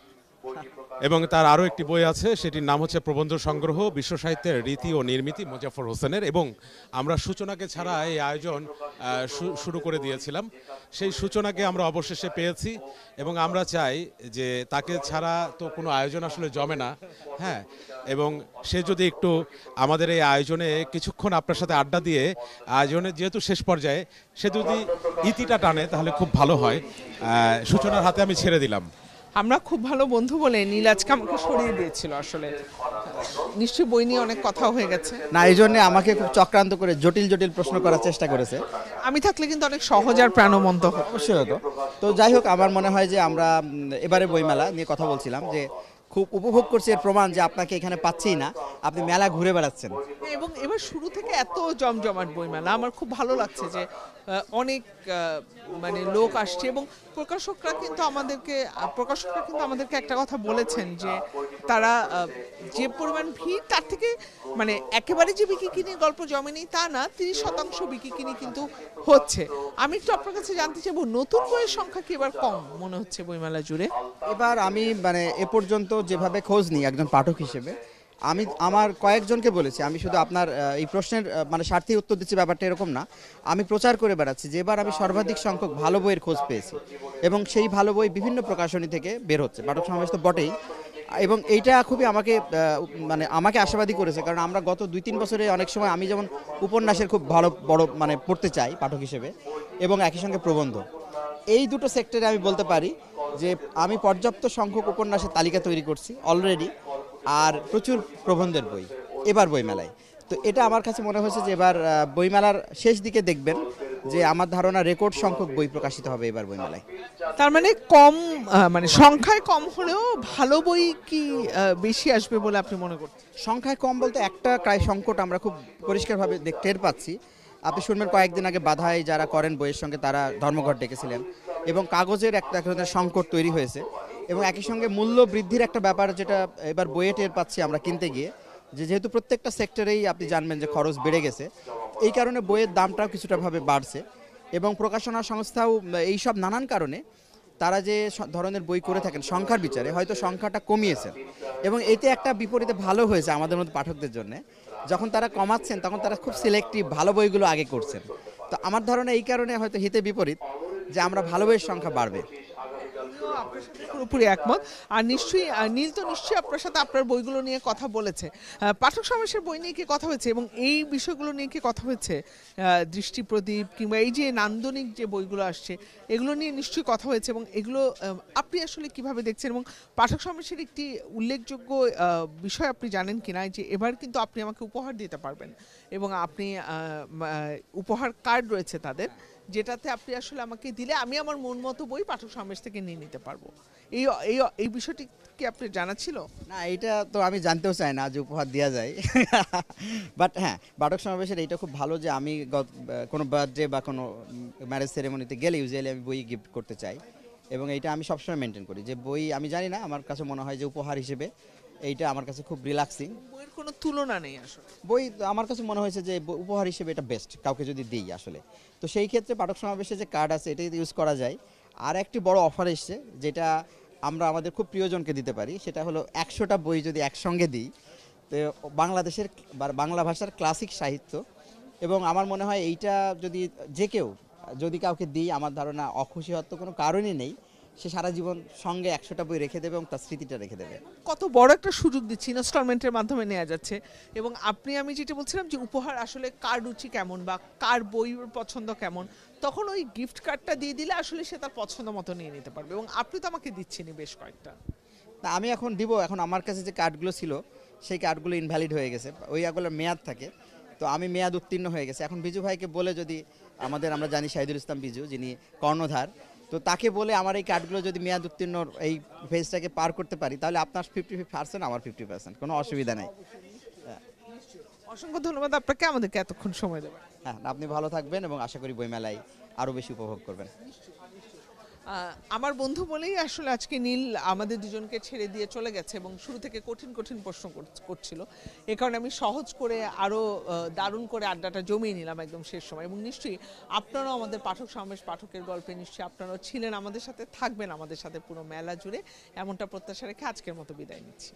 এবং তার আরও একটি বই আছে, সেটির নাম হচ্ছে প্রবন্ধ সংগ্রহ, বিশ্ব সাহিত্যের রীতি ও নির্মিতি, মোজাফফর হোসেনের। এবং আমরা সূচনাকে ছাড়া এই আয়োজন শুরু করে দিয়েছিলাম, সেই সূচনাকে আমরা অবশেষে পেয়েছি এবং আমরা চাই যে তাকে ছাড়া তো কোনো আয়োজন আসলে জমে না। হ্যাঁ, এবং সে যদি একটু আমাদের এই আয়োজনে কিছুক্ষণ আপনার সাথে আড্ডা দিয়ে, আয়োজনের যেহেতু শেষ পর্যায়ে, সে যদি ইতিটা টানে তাহলে খুব ভালো হয়। সূচনার হাতে আমি ছেড়ে দিলাম। আমরা খুব ভালো বন্ধু বলে নীল আজকে আমাকে সরিয়ে দিয়েছিল। আসলে নিশ্চয়ই বই নিয়ে অনেক কথা হয়ে গেছে। না, এই জন্য আমাকে খুব চক্রান্ত করে জটিল জটিল প্রশ্ন করার চেষ্টা করেছে। আমি থাকলে কিন্তু অনেক সহজ আর প্রাণবন্ত হতো। অবশ্যই হতো। তো যাই হোক, আমার মনে হয় যে আমরা এবারে বইমেলা নিয়ে কথা বলছিলাম, যে খুব উপভোগ করছি, এর প্রমাণ যে আপনাকে এখানে পাচ্ছেই না, আপনি মেলা ঘুরে বেড়াচ্ছেন। এবং এবার শুরু থেকে এত জমজমাট বইমেলা, আমার খুব ভালো লাগছে যে অনেক মানে লোক আসছে এবং প্রকাশকরা কিন্তু আমাদেরকে একটা কথা বলেছেন যে তারা যে পরিমাণ ভিড়, তার থেকে মানে একেবারে যে বিকিকিনি গল্প জমেনি তা না, 30% বিকিকিনি কিন্তু হচ্ছে। আমি একটু আপনার কাছে জানতে চাইবো, নতুন বইয়ের সংখ্যা কি এবার কম মনে হচ্ছে বইমেলা জুড়ে? এবার আমি মানে এ পর্যন্ত যেভাবে খোঁজ নিই একজন পাঠক হিসেবে, আমি আমার কয়েকজনকে বলেছি, আমি শুধু আপনার এই প্রশ্নের মানে স্বার্থে উত্তর দিচ্ছি ব্যাপারটা এরকম না, আমি প্রচার করে বেড়াচ্ছি যে এবার আমি সর্বাধিক সংখ্যক ভালো বইয়ের খোঁজ পেয়েছি, এবং সেই ভালো বই বিভিন্ন প্রকাশনী থেকে বের হচ্ছে, পাঠক সমাবেশ তো বটেই, এবং এইটা খুবই আমাকে আশাবাদী করেছে, কারণ আমরা গত 2-3 বছরে অনেক সময় আমি যেমন উপন্যাসের খুব ভালো বড় মানে পড়তে চাই পাঠক হিসেবে, এবং একই সঙ্গে প্রবন্ধ, এই দুটো সেক্টরে আমি বলতে পারি যে আমি পর্যাপ্ত সংখ্যক উপন্যাসের তালিকা তৈরি করছি অলরেডি, আর প্রচুর প্রবন্ধের বই এবার বইমেলায়। তো এটা আমার কাছে মনে হয়েছে যে এবার বইমেলার শেষ দিকে দেখবেন যে আমার ধারণা রেকর্ড সংখ্যক বই প্রকাশিত হবে এবার বইমেলায়। তার মানে কম, মানে সংখ্যায় কম হলেও ভালো বই কি বেশি আসবে বলে আপনি মনে করছেন? সংখ্যায় কম বলতে একটা ক্রায় সংকট আমরা খুব পরিষ্কারভাবে টের পাচ্ছি। আপনি শুনবেন কয়েকদিন আগে বাধাই যারা করেন বইয়ের সঙ্গে তারা ধর্মঘট ডেকেছিলেন, এবং কাগজের একটা ধরনের সংকট তৈরি হয়েছে, এবং একই সঙ্গে মূল্য বৃদ্ধির একটা ব্যাপার যেটা এবার বইয়ে টের পাচ্ছি আমরা কিনতে গিয়ে, যেহেতু প্রত্যেকটা সেক্টরেই আপনি জানবেন যে খরচ বেড়ে গেছে, এই কারণে বইয়ের দামটাও কিছুটাভাবে বাড়ছে, এবং প্রকাশনা সংস্থাও এইসব নানান কারণে তারা যে ধরনের বই করে থাকেন সংখ্যার বিচারে হয়তো সংখ্যাটা কমিয়েছেন, এবং এতে একটা বিপরীতে ভালো হয়েছে আমাদের মতো পাঠকদের জন্য, যখন তারা কমাচ্ছেন তখন তারা খুব সিলেক্টিভ ভালো বইগুলো আগে করছেন। তো আমার ধারণা এই কারণে হয়তো হিতে বিপরীত যে আমরা ভালো বইয়ের সংখ্যা বাড়বে। আপনার সাথে পুরোপুরি একমত। আর নিশ্চয়ই নীল তো নিশ্চয়ই আপনার সাথে আপনার বইগুলো নিয়ে কথা বলেছে, পাঠক সমাবেশের বই নিয়ে কি কথা হয়েছে এবং এই বিষয়গুলো নিয়ে কি কথা হয়েছে? দৃষ্টি প্রদীপ কিংবা এই যে নান্দনিক যে বইগুলো আসছে এগুলো নিয়ে নিশ্চয়ই কথা হয়েছে, এবং এগুলো আপনি আসলে কিভাবে দেখছেন? এবং পাঠক সমাবেশের একটি উল্লেখযোগ্য বিষয় আপনি জানেন কিনা, যে এবার কিন্তু আপনি আমাকে উপহার দিতে পারবেন, এবং আপনি উপহার কার্ড রয়েছে তাদের, যেটাতে আপনি আসলে আমাকে দিলে আমি আমার মন মতো বই পাঠক সমাবেশ থেকে নিয়ে নিতে পারবো। এই এই এই বিষয়টি কি আপনি জানা ছিল? না, এটা তো আমি জানতেও চাই না যে উপহার দেওয়া যায়। বাট হ্যাঁ, পাঠক সমাবেশের এইটা খুব ভালো যে আমি কোনো বার্থডে বা কোনো ম্যারেজ সেরেমনিতে গেলে ইউজুয়ালি আমি বই গিফট করতে চাই, এবং এইটা আমি সবসময় মেনটেন করি যে বই, আমি জানি না, আমার কাছে মনে হয় যে উপহার হিসেবে এইটা আমার কাছে খুব রিল্যাক্সিং। বইয়ের কোনো তুলনা নেই আসলে। বই আমার কাছে মনে হয়েছে যে উপহার হিসেবে এটা বেস্ট কাউকে যদি দিই আসলে। তো সেই ক্ষেত্রে পাঠক সমাবেশে যে কার্ড আছে এটা ইউজ করা যায়। আর একটি বড় অফার এসছে যেটা আমরা আমাদের খুব প্রিয়জনকে দিতে পারি, সেটা হলো 100টা বই যদি একসঙ্গে দিই, তো বাংলাদেশের বা বাংলা ভাষার ক্লাসিক সাহিত্য, এবং আমার মনে হয় এইটা যদি যে কেউ যদি কাউকে দিই, আমার ধারণা অখুশি হওয়ার তো কোনো কারণই নেই। সে সারা জীবন সঙ্গে 100টা বই রেখে দেবে এবং তার স্মৃতিটা রেখে দেবে। কত বড় একটা সুযোগ দিচ্ছি, ইনস্টলমেন্টের মাধ্যমে নেওয়া যাচ্ছে। এবং আমি যেটা বলছিলাম যে উপহার আসলে কার রুচি কেমন বা কার বইয়ের পছন্দ কেমন, তখন ওই গিফট কার্ডটা দিয়ে দিলে আসলে সে তার পছন্দ মতো নিয়ে নিতে পারবে। এবং আপনি তো আমাকে দিচ্ছেনই বেশ কয়েকটা। তা আমি এখন দিব, এখন আমার কাছে যে কার্ডগুলো ছিল সেই কার্ডগুলো ইনভ্যালিড হয়ে গেছে, ওইগুলোর মেয়াদ থাকে, তো আমি মেয়াদ উত্তীর্ণ হয়ে গেছে। এখন বিজু ভাইকে বলে যদি আমরা জানি শাহিদুল ইসলাম বিজু যিনি কর্ণধার, তো তাকে বলে আমার এই কার্ডগুলো যদি মেয়াদ উত্তীর্ণ এই ফেজটাকে পার করতে পারি, তাহলে আপনার 50% আমার 50%, কোনো অসুবিধা নেই। অসংখ্য ধন্যবাদ আপনাকে আমাদেরকে এতক্ষণ সময় দেবেন। হ্যাঁ, আপনি ভালো থাকবেন এবং আশা করি বইমেলায় আরও বেশি উপভোগ করবেন। আমার বন্ধু বলেই আসলে আজকে নীল আমাদের দুজনকে ছেড়ে দিয়ে চলে গেছে এবং শুরু থেকে কঠিন কঠিন প্রশ্ন করছিল। এ কারণে আমি সহজ করে আরও দারুণ করে আড্ডাটা জমিয়ে নিলাম একদম শেষ সময়। এবং নিশ্চয়ই আপনারাও আমাদের পাঠক সমাবেশ পাঠকের গল্পে নিশ্চয়ই আপনারাও ছিলেন আমাদের সাথে, থাকবেন আমাদের সাথে পুরো মেলা জুড়ে, এমনটা প্রত্যাশা রেখে আজকের মতো বিদায় নিচ্ছি।